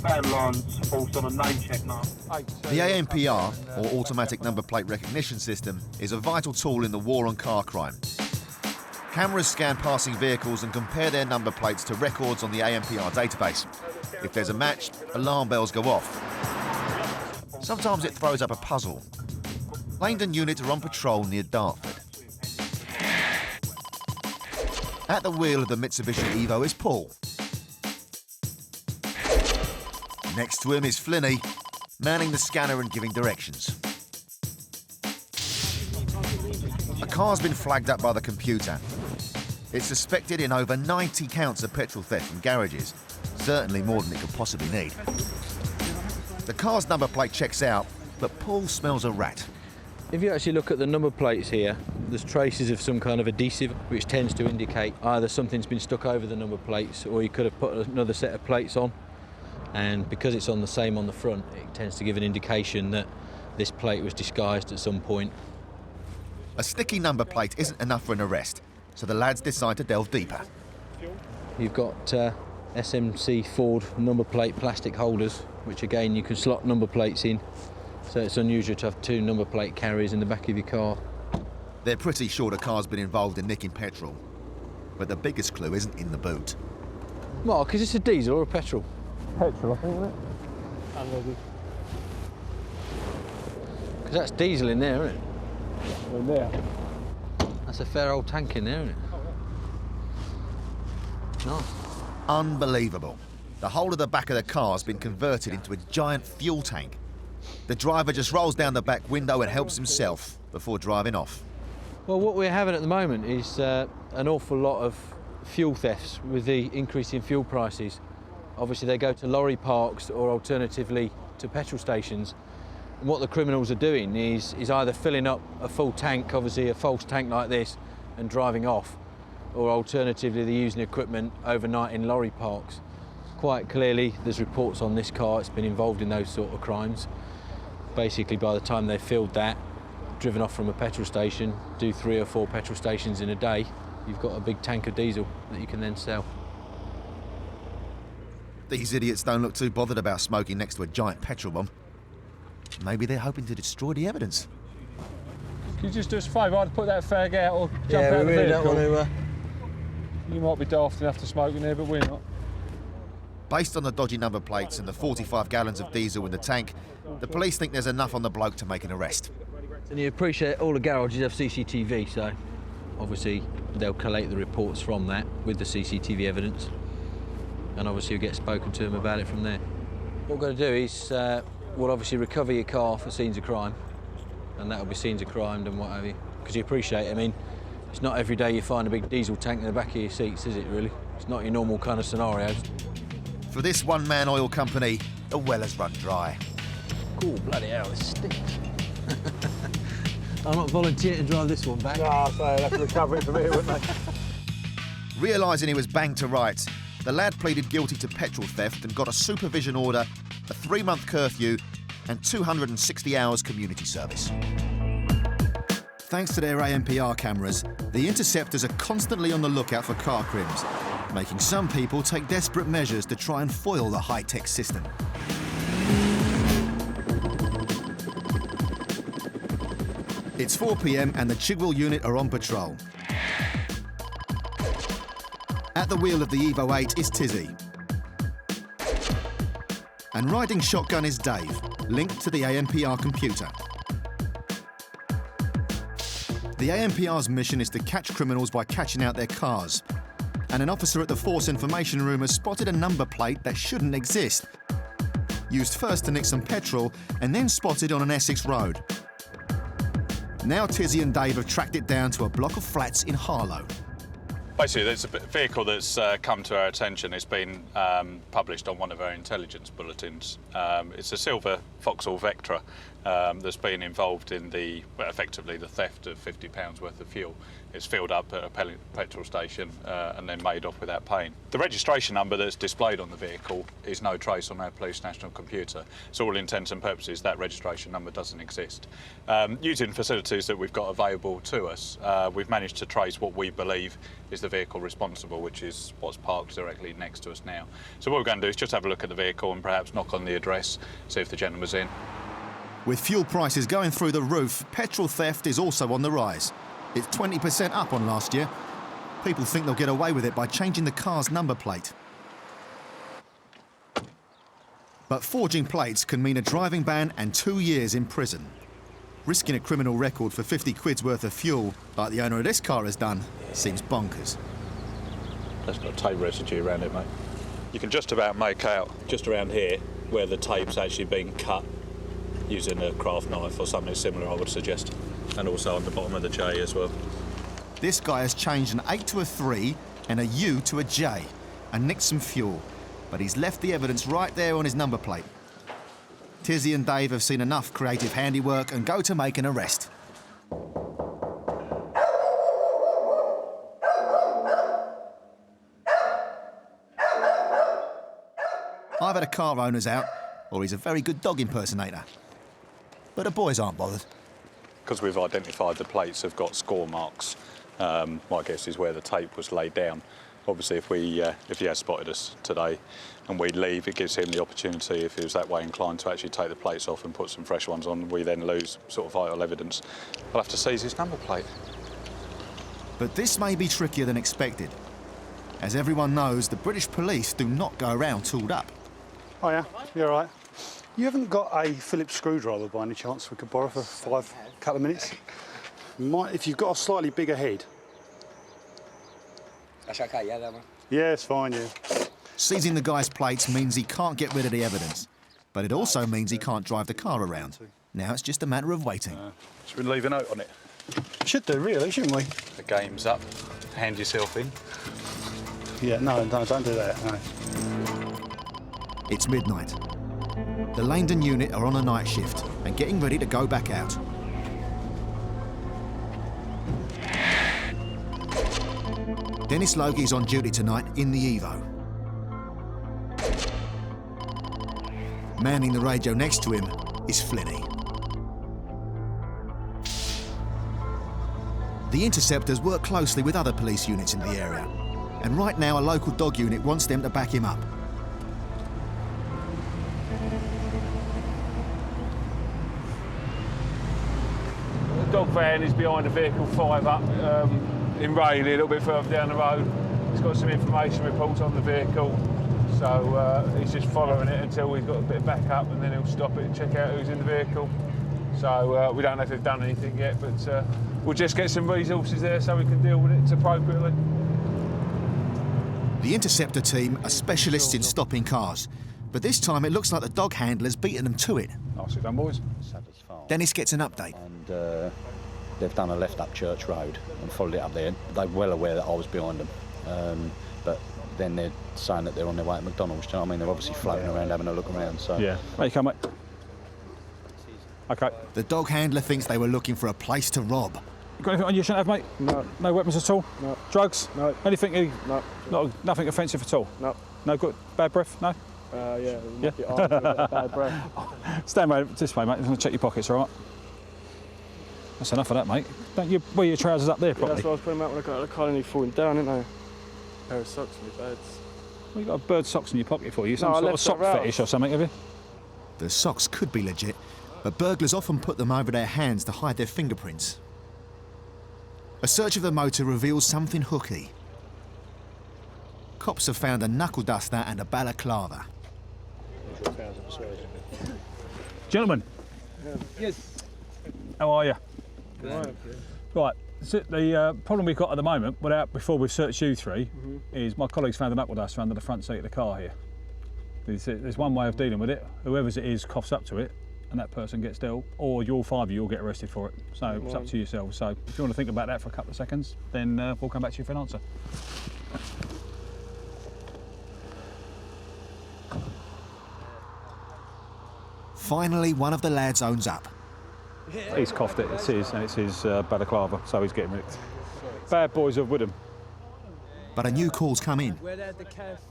battle lines false on a name check now. The ANPR, or Automatic Number Plate Recognition System, is a vital tool in the war on car crime. Cameras scan passing vehicles and compare their number plates to records on the ANPR database. If there's a match, alarm bells go off. Sometimes it throws up a puzzle. Langdon units are on patrol near Dartford. At the wheel of the Mitsubishi Evo is Paul. Next to him is Flinny, manning the scanner and giving directions. A car's been flagged up by the computer. It's suspected in over 90 counts of petrol theft from garages, certainly more than it could possibly need. The car's number plate checks out, but Paul smells a rat. If you actually look at the number plates here, there's traces of some kind of adhesive, which tends to indicate either something's been stuck over the number plates or you could have put another set of plates on. And because it's on the same on the front, it tends to give an indication that this plate was disguised at some point. A sticky number plate isn't enough for an arrest, so the lads decide to delve deeper. You've got SMC Ford number plate plastic holders, which again you can slot number plates in. So it's unusual to have two number plate carriers in the back of your car. They're pretty sure the car's been involved in nicking petrol. But the biggest clue isn't in the boot. Mark, is this a diesel or a petrol? Petrol, I think, isn't it? And because that's diesel in there, isn't it? in there. That's a fair old tank in there, isn't it? Nice. Unbelievable. The whole of the back of the car's been converted into a giant fuel tank. The driver just rolls down the back window and helps himself before driving off. Well, what we're having at the moment is an awful lot of fuel thefts with the increase in fuel prices. Obviously, they go to lorry parks or alternatively to petrol stations. And what the criminals are doing is either filling up a full tank, obviously a false tank like this, and driving off, or alternatively they're using equipment overnight in lorry parks. Quite clearly, there's reports on this car, it's been involved in those sort of crimes. Basically, by the time they've filled that, driven off from a petrol station, do 3 or 4 petrol stations in a day, you've got a big tank of diesel that you can then sell. These idiots don't look too bothered about smoking next to a giant petrol bomb. Maybe they're hoping to destroy the evidence. Can you just do us a favour? I'd put that fag out or jump out we of the really vehicle. don't want to. You might be daft enough to smoke in there, but we're not. Based on the dodgy number plates and the 45 gallons of diesel in the tank, the police think there's enough on the bloke to make an arrest. And you appreciate all the garages have CCTV, so obviously they'll collate the reports from that with the CCTV evidence, and obviously you'll get spoken to them about it from there. What we're going to do is we'll obviously recover your car for scenes of crime, and that'll be scenes of crime and what have you, because you appreciate, I mean, it's not every day you find a big diesel tank in the back of your seats, is it really? It's not your normal kind of scenarios. For this one-man oil company, the well has run dry. Cool, bloody hell, this stinks. I'm not volunteering to drive this one back. No, so they'd have to recover it from here, wouldn't they? Realising he was banged to rights, the lad pleaded guilty to petrol theft and got a supervision order, a 3-month curfew and 260 hours community service. Thanks to their ANPR cameras, the Interceptors are constantly on the lookout for car crims, making some people take desperate measures to try and foil the high-tech system. It's 4 p.m. and the Chigwell unit are on patrol. At the wheel of the Evo 8 is Tizzy. And riding shotgun is Dave, linked to the ANPR computer. The ANPR's mission is to catch criminals by catching out their cars. And an officer at the Force Information Room has spotted a number plate that shouldn't exist. Used first to nick some petrol and then spotted on an Essex road. Now Tizzy and Dave have tracked it down to a block of flats in Harlow. Basically, there's a vehicle that's come to our attention. It's been published on one of our intelligence bulletins. It's a silver Vauxhall Vectra that's been involved in effectively the theft of £50 worth of fuel. It's filled up at a petrol station and then made off without paying. The registration number that's displayed on the vehicle is no trace on our police national computer. So all intents and purposes, that registration number doesn't exist. Using facilities that we've got available to us, we've managed to trace what we believe is the vehicle responsible, which is what's parked directly next to us now. So what we're going to do is just have a look at the vehicle and perhaps knock on the address, see if the gentleman's in. With fuel prices going through the roof, petrol theft is also on the rise. It's 20% up on last year. People think they'll get away with it by changing the car's number plate. But forging plates can mean a driving ban and 2 years in prison. Risking a criminal record for 50 quid's worth of fuel, like the owner of this car has done, seems bonkers. That's got tape residue around it, mate. You can just about make out, just around here, where the tape's actually been cut using a craft knife or something similar, I would suggest. And also on the bottom of the J as well. This guy has changed an 8 to a 3 and a U to a J and nicked some fuel, but he's left the evidence right there on his number plate. Tizzy and Dave have seen enough creative handiwork and go to make an arrest. Either the car owner's out, or he's a very good dog impersonator. But the boys aren't bothered. Because we've identified the plates have got score marks, my guess is where the tape was laid down. Obviously, if he has spotted us today and we leave, it gives him the opportunity, if he was that way inclined, to actually take the plates off and put some fresh ones on. We then lose sort of vital evidence. We'll have to seize his number plate. But this may be trickier than expected. As everyone knows, the British police do not go around tooled up. Oh yeah, you're all right. You haven't got a Phillips screwdriver by any chance we could borrow for a couple of minutes? If you've got a slightly bigger head. That's okay, yeah, that one? Yeah, it's fine, yeah. Seizing the guy's plates means he can't get rid of the evidence, but it also means he can't drive the car around. Now it's just a matter of waiting. Should we leave a note on it? Should do, really, shouldn't we? The game's up. Hand yourself in. Yeah, no, don't do that, no. It's midnight. The Langdon unit are on a night shift and getting ready to go back out. Dennis Logie's on duty tonight in the Evo. Manning the radio next to him is Flinny. The Interceptors work closely with other police units in the area, and right now a local dog unit wants them to back him up. The dog van is behind the vehicle 5 up in Rayleigh, a little bit further down the road. He's got some information reports on the vehicle, so he's just following it until we've got a bit of backup, and then he'll stop it and check out who's in the vehicle. So we don't know if they've done anything yet, but we'll just get some resources there so we can deal with it appropriately. The Interceptor team are specialists in stopping cars, but this time it looks like the dog handler's beaten them to it. Nicely done, boys. Dennis gets an update. And they've done a left up Church Road and followed it up there. They're well aware that I was behind them, but then they're saying that they're on their way to McDonald's. Do you know what I mean? They're obviously floating around having a look around. So yeah, there you come, mate. Okay. The dog handler thinks they were looking for a place to rob. You got anything on you shouldn't have, mate? No. No weapons at all? No. Drugs? No. Anything? No. Nothing offensive at all? No. No good? Bad breath? No? Yeah. Yeah. Bad breath. Stand right this way, mate. I'm going to check your pockets, all right? That's enough of that, mate. Don't you wear your trousers up there Yeah, properly? that's what I was putting them out when I got the car and he falling down, didn't I? A pair of socks in my beds. Well, you got a bird socks in your pocket for you. No, Some I sort of left sock that route. fetish or something, have you? The socks could be legit, but burglars often put them over their hands to hide their fingerprints. A search of the motor reveals something hooky. Cops have found a knuckle duster and a balaclava. Gentlemen. Yes. How are you? Right. Right. So the problem we've got at the moment, before we've searched you three, is my colleague's found a knuckle duster under the front seat of the car here. There's one way of dealing with it. Whoever's it is coughs up to it, and that person gets dealt, or all 5 of you will get arrested for it. So it's up to yourselves. So if you want to think about that for a couple of seconds, then we'll come back to you for an answer. Finally, one of the lads owns up. He's coughed it, it's his balaclava, so he's getting rid of it. Bad boys of Woodham. But a new call's come in.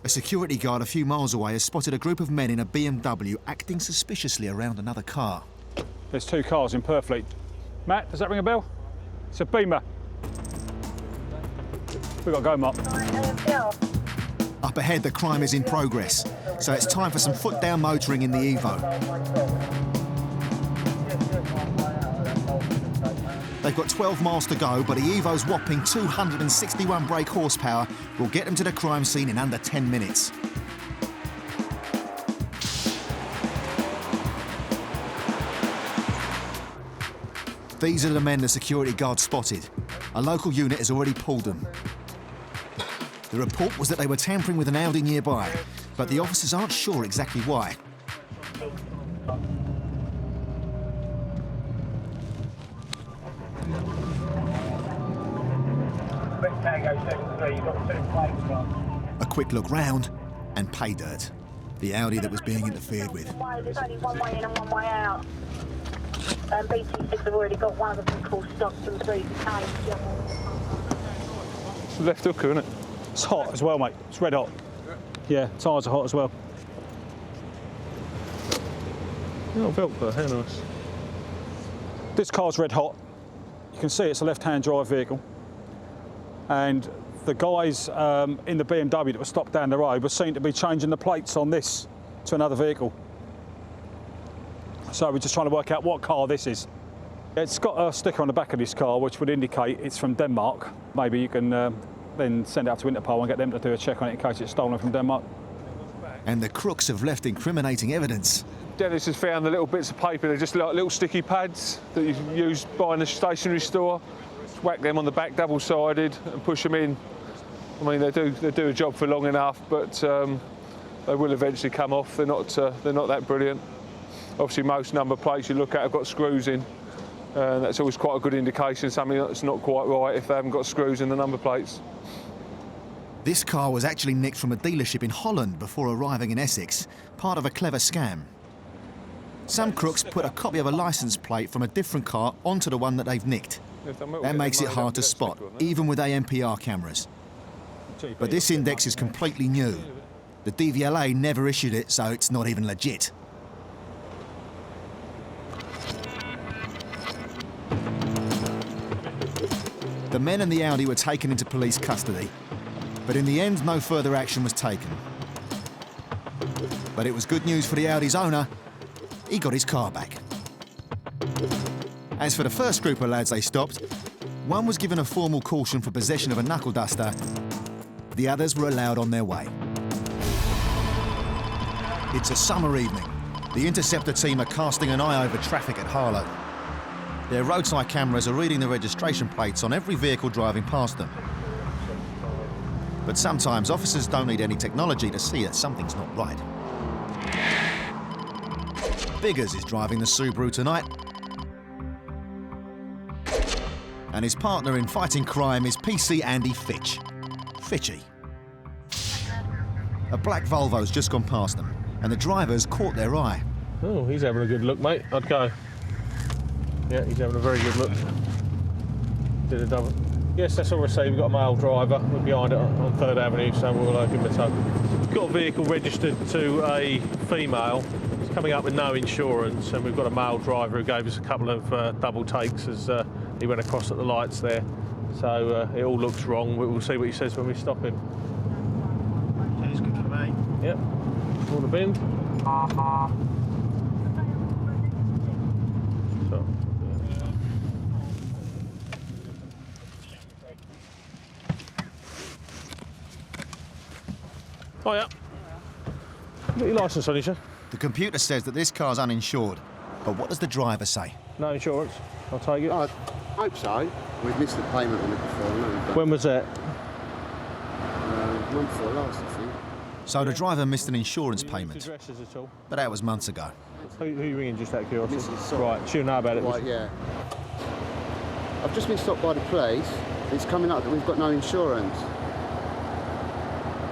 A security guard a few miles away has spotted a group of men in a BMW acting suspiciously around another car. There's 2 cars in Purfleet. Matt, does that ring a bell? It's a Beamer. We've got to go, Mark. Up ahead, the crime is in progress, so it's time for some foot-down motoring in the Evo. They've got 12 miles to go, but the Evo's whopping 261 brake horsepower will get them to the crime scene in under 10 minutes. These are the men the security guard spotted. A local unit has already pulled them. The report was that they were tampering with an Audi nearby, but the officers aren't sure exactly why. A quick look round and pay dirt. The Audi that was being interfered with. There's only one way in and one way out. BT says they've already got one of them called stopped and through the cage. Left hooker, isn't it? It's hot as well, mate. It's red hot. Yeah, tyres are hot as well. Oh, Velcro, how nice. This car's red hot. You can see it's a left-hand drive vehicle. And the guys in the BMW that were stopped down the road were seen to be changing the plates on this to another vehicle. So we're just trying to work out what car this is. It's got a sticker on the back of this car which would indicate it's from Denmark. Maybe you can then send it out to Interpol and get them to do a check on it in case it's stolen from Denmark. And the crooks have left incriminating evidence. Dennis has found the little bits of paper. They're just like little sticky pads that you use buying the stationery store. Just whack them on the back double-sided and push them in. I mean, they do a job for long enough, but they will eventually come off. They're not that brilliant. Obviously, most number plates you look at have got screws in. That's always quite a good indication, something that's not quite right if they haven't got screws in the number plates. This car was actually nicked from a dealership in Holland before arriving in Essex, part of a clever scam. Some crooks put a copy of a licence plate from a different car onto the one that they've nicked. That makes it hard to spot, even with ANPR cameras. But this index is completely new. The DVLA never issued it, so it's not even legit. The men and the Audi were taken into police custody, but in the end, no further action was taken. But it was good news for the Audi's owner. He got his car back. As for the first group of lads they stopped, one was given a formal caution for possession of a knuckle duster. The others were allowed on their way. It's a summer evening. The Interceptor team are casting an eye over traffic at Harlow. Their roadside cameras are reading the registration plates on every vehicle driving past them. But sometimes officers don't need any technology to see that something's not right. Biggers is driving the Subaru tonight. And his partner in fighting crime is PC Andy Fitch. Fitchy. A black Volvo's just gone past them, and the driver's caught their eye. Oh, he's having a good look, mate. I'd go. Yeah, he's having a very good look. Did a double. Yes, that's all received. We've got a male driver. We're behind it on 3rd Avenue, so we'll give him a tow. We've got a vehicle registered to a female. It's coming up with no insurance, and we've got a male driver who gave us a couple of double takes as he went across at the lights there. So it all looks wrong. We'll see what he says when we stop him. That's good for me. Yep. All the bin. So. Oh yeah. Got your licence on you, sir? The computer says that this car's uninsured, but what does the driver say? No insurance. I'll take it. I hope so. We've missed the payment on it before. No, When was that? month before last, I think. So the driver missed an insurance payment, Addresses at all? but that was months ago. Who are you ringing just out of curiosity? Mrs. Sorry. Right, she'll know about it. Right, yeah. I've just been stopped by the police. It's coming up that we've got no insurance.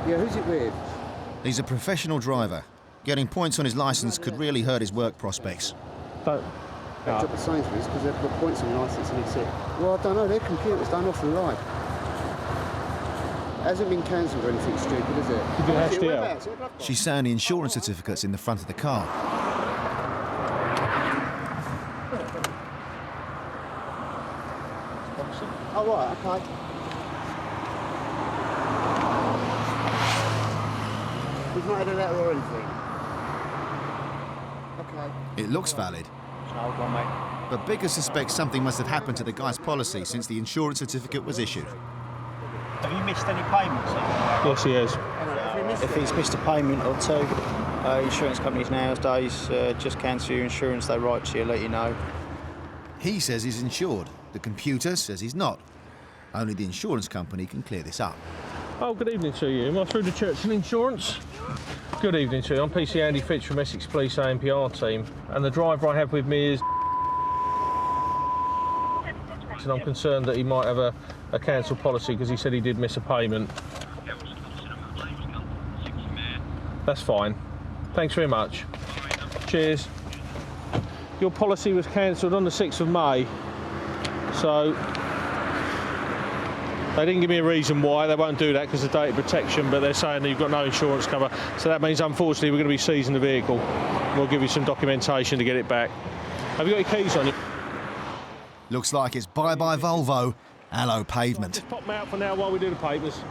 Yeah, who's it with? He's a professional driver. Getting points on his licence could really hurt his work prospects. Don't. They've dropped the Sainsbury's because they've got points on licence and it's it. Well, I don't know, their computers don't often lie. It hasn't been cancelled or anything stupid, is it? Did you HDL? She's saying the insurance certificate's in the front of the car. Oh, right, okay. We've not had a letter or anything. Okay. It looks valid. Hold on, mate. But Bigger suspects something must have happened to the guy's policy since the insurance certificate was issued. Have you missed any payments? Yes, he has. If he's missed a payment or two, insurance companies nowadays just cancel your insurance. They write to you, let you know. He says he's insured. The computer says he's not. Only the insurance company can clear this up. Oh, good evening to you. Am I through to Churchill Insurance? Good evening to you. I'm PC Andy Fitch from Essex Police ANPR team, and the driver I have with me is... and I'm concerned that he might have a cancelled policy because he said he did miss a payment. That's fine. Thanks very much. Cheers. Your policy was cancelled on the 6th of May, so they didn't give me a reason why. They won't do that because of data protection, but they're saying that you've got no insurance cover. So that means, unfortunately, we're going to be seizing the vehicle. We'll give you some documentation to get it back. Have you got your keys on you? Looks like it's bye-bye Volvo, hello pavement. Just pop them out for now while we do the papers.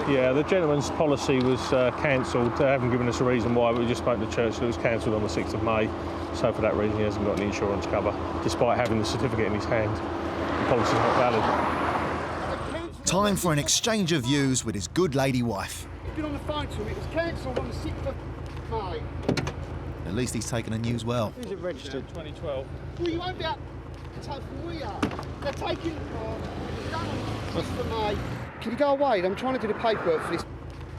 Yeah, the gentleman's policy was cancelled. They haven't given us a reason why, but we just spoke to Churchill. It was cancelled on the 6th of May. So for that reason, he hasn't got any insurance cover, despite having the certificate in his hand. The policy's not valid. Time for an exchange of views with his good lady wife. You've been on the phone to him. It was cancelled on the 6th of May. At least he's taken the news well. Who's it registered? 2012. Well, you won't be out to take from we are. They're taking it was done on the 6th of May. Can you go away? I'm trying to do the paperwork for this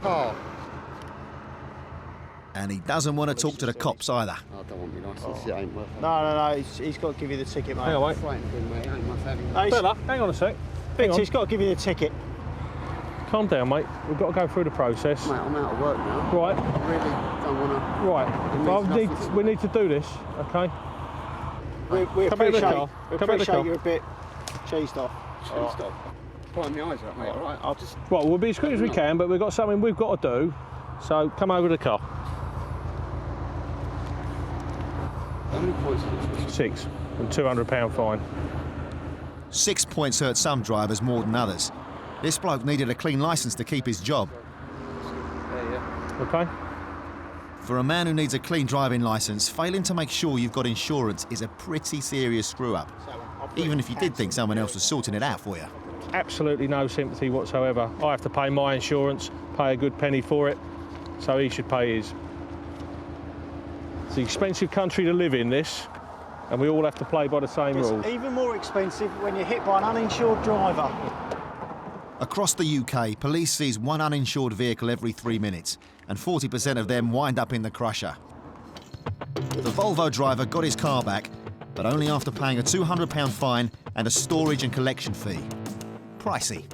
car. And he doesn't want to talk to the cops either. I don't want my licence, it ain't worth it. No, he's got to give you the ticket, mate. Hang on, mate. Fella, hang on a sec. Hang on. He's got to give you the ticket. Calm down, mate. We've got to go through the process. Mate, I'm out of work now. Right. I really don't want to... Right. Well, we need to do this, OK? We Come back to the appreciate, car. we Come back to the appreciate car. you're a bit cheesed off. Cheesed off. Pulling my eyes out, mate, all right? I'll just... Well, we'll be as quick as we can, but we've got something we've got to do. So come over to the car. How many points is it? 6 and £200 fine. 6 points hurt some drivers more than others. This bloke needed a clean licence to keep his job. OK? For a man who needs a clean driving licence, failing to make sure you've got insurance is a pretty serious screw-up. Even if you did think someone else was sorting it out for you. Absolutely no sympathy whatsoever. I have to pay my insurance, pay a good penny for it, so he should pay his. It's an expensive country to live in, this, and we all have to play by the same rules. It's even more expensive when you're hit by an uninsured driver. Across the UK, police seize one uninsured vehicle every 3 minutes, and 40% of them wind up in the crusher. The Volvo driver got his car back, but only after paying a £200 fine and a storage and collection fee. Pricey.